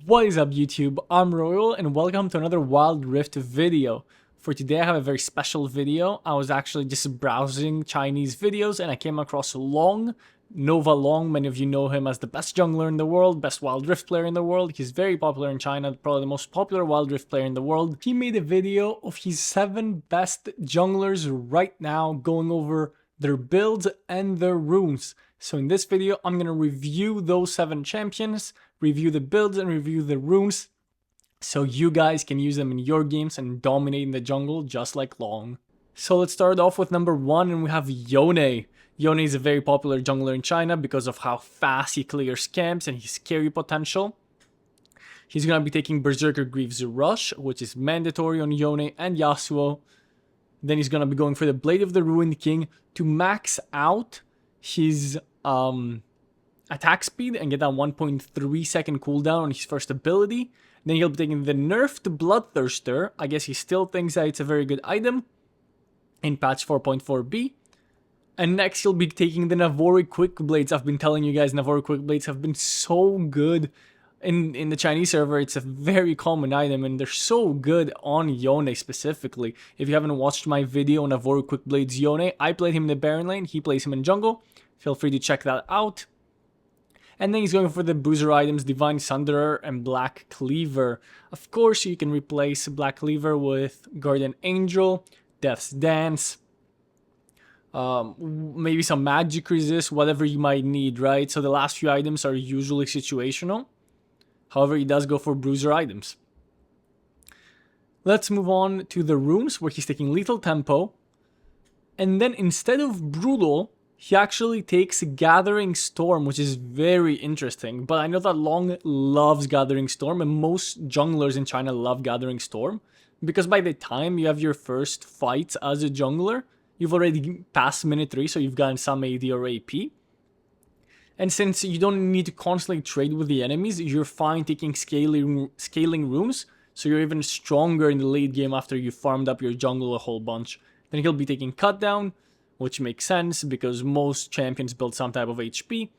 What is up YouTube, I'm Royal and welcome to another Wild Rift video. For today I have a very special video. I was actually just browsing Chinese videos and I came across Long, Nova Long. Many of you know him as the best jungler in the world, best Wild Rift player in the world. He's very popular in China, probably the most popular Wild Rift player in the world. He made a video of his 7 best junglers right now, going over their builds and their runes. So in this video, I'm going to review those 7 champions, review the builds and review the runes, so you guys can use them in your games and dominate in the jungle just like Long. So let's start off with number 1 and we have Yone. Yone is a very popular jungler in China because of how fast he clears camps and his carry potential. He's going to be taking Berserker Greaves Rush, which is mandatory on Yone and Yasuo. Then he's going to be going for the Blade of the Ruined King to max out his attack speed and get that 1.3 second cooldown on his first ability. Then he'll be taking the nerfed Bloodthirster. I guess he still thinks that it's a very good item in patch 4.4b. And next he'll be taking the Navori Quick Blades. I've been telling you guys Navori Quick Blades have been so good in the Chinese server. It's a very common item and they're so good on Yone specifically. If you haven't watched my video on Navori Quick Blades Yone, I played him in the Baron lane, he plays him in jungle. Feel free to check that out. And then he's going for the boozer items, Divine Sunderer and Black Cleaver. Of course, you can replace Black Cleaver with Guardian Angel, Death's Dance, maybe some Magic Resist, whatever you might need, right? So the last few items are usually situational. However, he does go for bruiser items. Let's move on to the runes, where he's taking Lethal Tempo. And then instead of Brutal, he actually takes Gathering Storm, which is very interesting. But I know that Long loves Gathering Storm, and most junglers in China love Gathering Storm. Because by the time you have your first fights as a jungler, you've already passed minute 3, so you've gotten some AD or AP. And since you don't need to constantly trade with the enemies, you're fine taking scaling runes. So you're even stronger in the late game after you farmed up your jungle a whole bunch. Then he'll be taking Cut Down, which makes sense because most champions build some type of HP,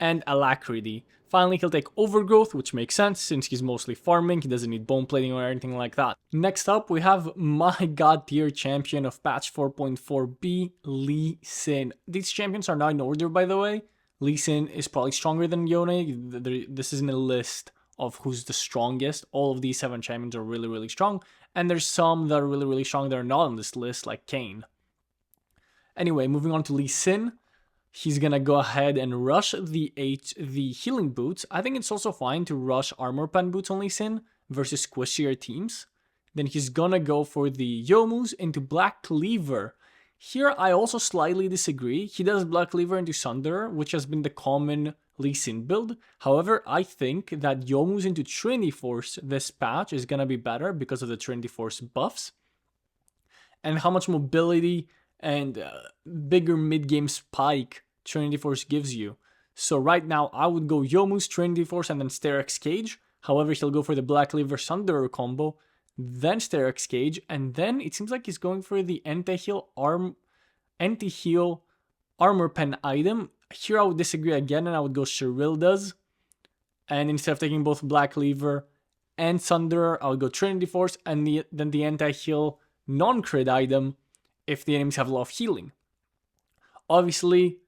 and Alacrity. Finally, he'll take Overgrowth, which makes sense since he's mostly farming, he doesn't need bone plating or anything like that. Next up, we have my god tier champion of patch 4.4b, Lee Sin. These champions are not in order, by the way. Lee Sin is probably stronger than Yone. This isn't a list of who's the strongest. All of these 7 champions are really, really strong, and there's some that are really, really strong that are not on this list, like Kayn. Anyway, moving on to Lee Sin, he's gonna go ahead and rush the healing boots. I think it's also fine to rush armor pen boots on Lee Sin versus squishier teams. Then he's gonna go for the Yomus into Black Cleaver. Here I also slightly disagree. He does Black Cleaver into Sunderer, which has been the common Lee Sin build. However, I think that Yomus into Trinity Force this patch is gonna be better because of the Trinity Force buffs and how much mobility and bigger mid-game spike Trinity Force gives you. So right now, I would go Yomus, Trinity Force, and then Sterak's Cage. However, he'll go for the Black Cleaver Sunderer combo, then Sterak's Cage, and then it seems like he's going for the anti-heal armor pen item. Here I would disagree again, and I would go Sherilda's. And instead of taking both Black Cleaver and Sunderer, I would go Trinity Force, and then the anti-heal non-crit item, if the enemies have a lot of healing. Obviously,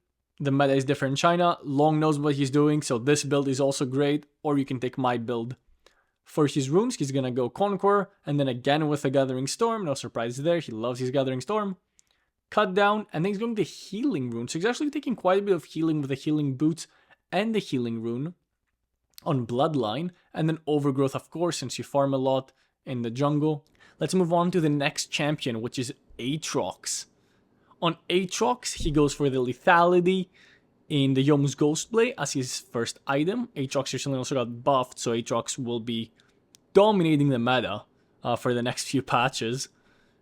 the meta is different in China. Long knows what he's doing, so this build is also great, or you can take my build. For his runes, he's gonna go Conqueror, and then again with the Gathering Storm, no surprise there, he loves his Gathering Storm. Cut Down, and then he's going to Healing Rune, so he's actually taking quite a bit of healing with the Healing Boots and the Healing Rune on Bloodline, and then Overgrowth, of course, since you farm a lot in the jungle. Let's move on to the next champion, which is Atrox. On Atrox, he goes for the lethality in the Yomu's Ghostblade as his first item. Atrox recently also got buffed, so Atrox will be dominating the meta for the next few patches.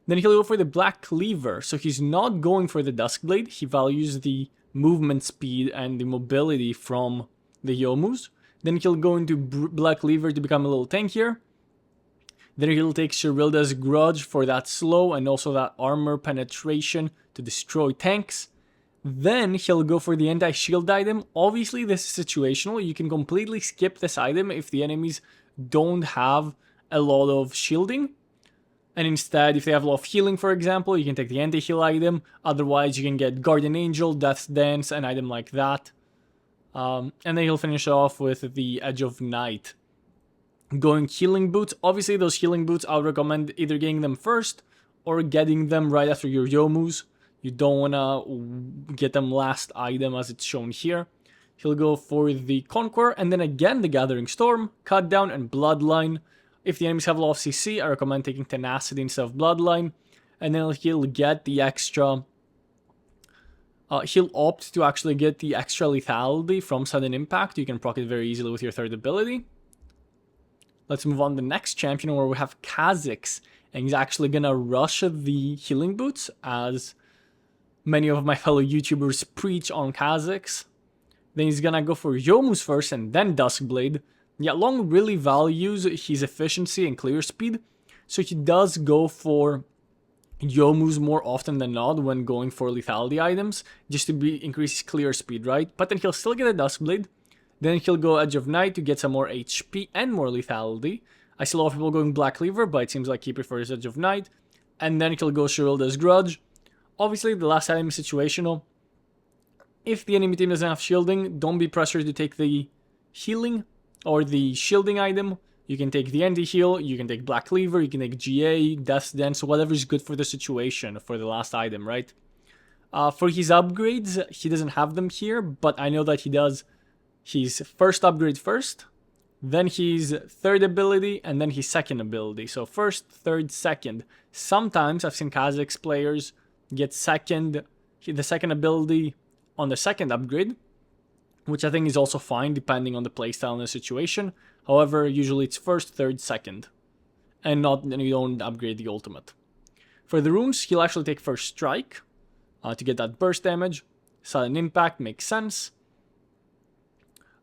Then he'll go for the Black Cleaver, so he's not going for the Duskblade. He values the movement speed and the mobility from the Yomus. Then he'll go into Black Cleaver to become a little tankier. Then he'll take Sherilda's Grudge for that slow and also that armor penetration to destroy tanks. Then he'll go for the anti-shield item. Obviously this is situational, you can completely skip this item if the enemies don't have a lot of shielding. And instead, if they have a lot of healing, for example, you can take the anti-heal item. Otherwise, you can get Guardian Angel, Death's Dance, an item like that. And then he'll finish off with the Edge of Night. Going healing boots. Obviously, those healing boots, I would recommend either getting them first or getting them right after your Yomus. You don't want to get them last item as it's shown here. He'll go for the Conqueror, and then again the Gathering Storm, Cut Down, and Bloodline. If the enemies have a lot of CC, I recommend taking Tenacity instead of Bloodline. And then he'll get the extra... he'll opt to actually get the extra lethality from Sudden Impact. You can proc it very easily with your third ability. Let's move on to the next champion where we have Khazix. And he's actually gonna rush the healing boots, as many of my fellow YouTubers preach on Khazix. Then he's gonna go for Yomus first and then Duskblade. Yeah, Long really values his efficiency and clear speed, so he does go for Yomus more often than not when going for lethality items, just to increase his clear speed, right? But then he'll still get a Duskblade. Then he'll go Edge of Night to get some more HP and more lethality. I see a lot of people going Black Cleaver, but it seems like he prefers Edge of Night. And then he'll go Shirilda's Grudge. Obviously, the last item is situational. If the enemy team doesn't have shielding, don't be pressured to take the healing or the shielding item. You can take the anti-heal, you can take Black Cleaver, you can take GA, Death's Dance, whatever is good for the situation for the last item, right? For his upgrades, he doesn't have them here, but I know that he does his first upgrade first, then his third ability, and then his second ability. So first, third, second. Sometimes I've seen Khazix players get the second ability on the second upgrade, which I think is also fine depending on the playstyle and the situation. However, usually it's first, third, second, and you don't upgrade the ultimate. For the runes, he'll actually take First Strike to get that burst damage. Sudden Impact makes sense.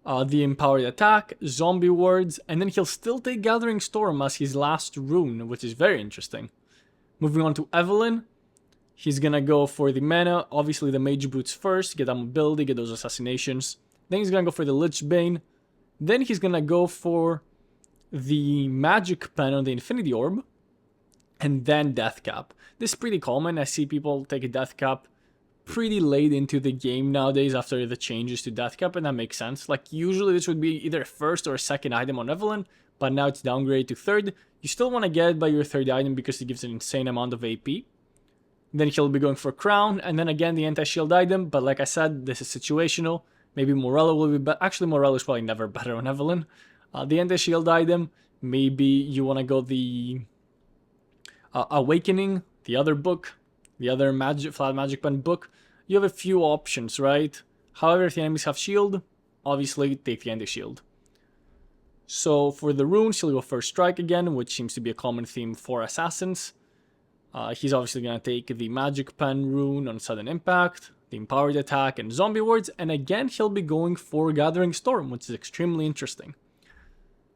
The Empowered Attack, Zombie Words, and then he'll still take Gathering Storm as his last rune, which is very interesting. Moving on to Evelyn, he's gonna go for the mana, obviously the Mage Boots first, get that mobility, get those assassinations. Then he's gonna go for the Lich Bane. Then he's gonna go for the Magic Pen on the Infinity Orb. And then Death Cap. This is pretty common. I see people take a Death Cap pretty late into the game nowadays after the changes to Death Cap, and that makes sense. Like, usually this would be either a first or a second item on Evelyn, but now it's downgraded to third. You still want to get it by your third item because it gives an insane amount of AP. Then he'll be going for Crown, and then again the anti-shield item, but like I said, this is situational. Maybe Morello will be better. Actually, Morello is probably never better on Evelyn. The anti-shield item, maybe you want to go the Awakening, the other book, the other Flat Magic Pen book. You have a few options, right? However, if the enemies have shield, obviously take the anti-shield. So for the runes, he'll go First Strike again, which seems to be a common theme for assassins. He's obviously going to take the Magic Pen rune on Sudden Impact, the Empowered Attack, and Zombie Words, and again he'll be going for Gathering Storm, which is extremely interesting.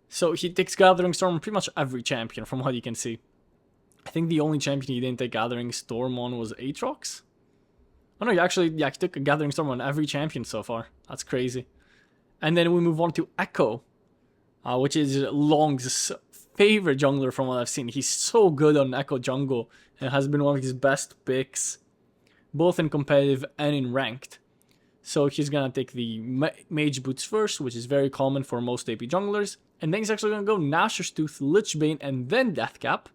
So he takes Gathering Storm on pretty much every champion, from what you can see. I think the only champion he didn't take Gathering Storm on was Atrox. Oh no, he took a Gathering Storm on every champion so far. That's crazy. And then we move on to Ekko, which is Long's favorite jungler from what I've seen. He's so good on Ekko jungle and has been one of his best picks, both in competitive and in ranked. So he's gonna take the Mage Boots first, which is very common for most AP junglers. And then he's actually gonna go Gnasher's Tooth, Lich Bane, and then Death Cap.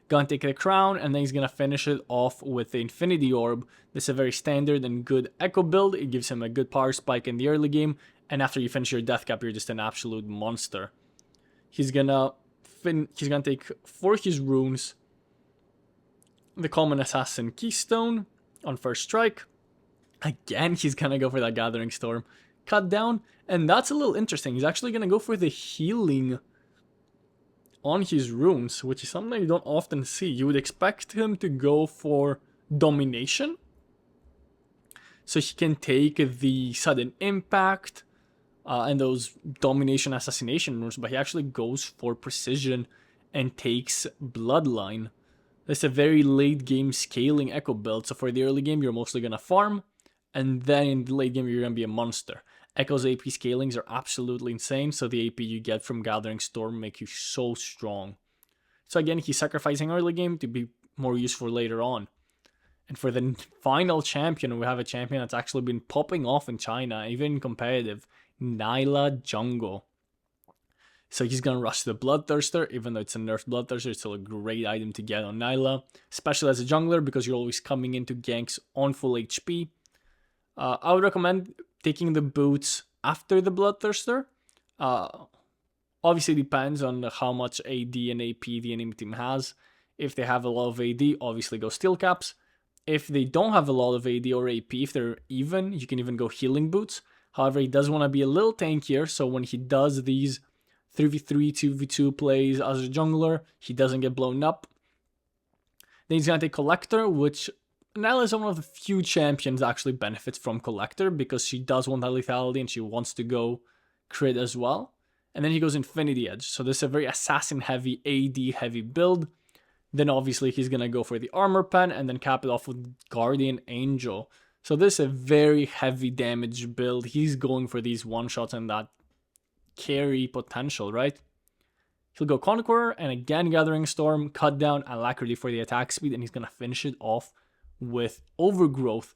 Gonna take the Crown, and then he's gonna finish it off with the Infinity Orb. This is a very standard and good Ekko build. It gives him a good power spike in the early game, and after you finish your Death Cap, you're just an absolute monster. He's gonna take for his runes the Common Assassin Keystone on First Strike. Again, he's gonna go for that Gathering Storm, Cut Down, and that's a little interesting. He's actually gonna go for the healing on his runes, which is something you don't often see. You would expect him to go for Domination, so he can take the Sudden Impact and those Domination Assassination runes, but he actually goes for Precision and takes Bloodline. That's a very late game scaling Ekko build, so for the early game you're mostly gonna farm, and then in the late game you're gonna be a monster. Ekko's AP scalings are absolutely insane, so the AP you get from Gathering Storm make you so strong. So again, he's sacrificing early game to be more useful later on. And for the final champion, we have a champion that's actually been popping off in China, even in competitive, Nyla Jungle. So he's going to rush the Bloodthirster, even though it's a nerfed Bloodthirster, it's still a great item to get on Nyla, especially as a jungler because you're always coming into ganks on full HP. I would recommend taking the boots after the Bloodthirster. Obviously depends on how much AD and AP the enemy team has. If they have a lot of AD, obviously go Steel Caps. If they don't have a lot of AD or AP, if they're even, you can even go Healing Boots. However, he does want to be a little tankier, so when he does these 3v3, 2v2 plays as a jungler, he doesn't get blown up. Then he's going to take Collector, which Nyla is one of the few champions that actually benefits from Collector because she does want that lethality and she wants to go crit as well. And then he goes Infinity Edge. So this is a very assassin heavy, AD heavy build. Then obviously he's going to go for the Armor Pen and then cap it off with Guardian Angel. So this is a very heavy damage build. He's going for these one-shots and that carry potential, right? He'll go Conqueror and again Gathering Storm, cut down Alacrity for the attack speed, and he's going to finish it off with Overgrowth.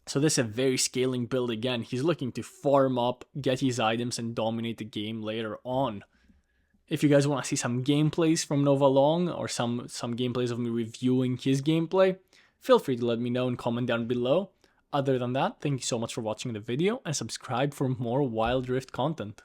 So this is a very scaling build again. He's looking to farm up, get his items, and dominate the game later on. If you guys want to see some gameplays from Nova Long or some gameplays of me reviewing his gameplay, feel free to let me know and comment down below. Other than that, thank you so much for watching the video and subscribe for more Wild Rift content.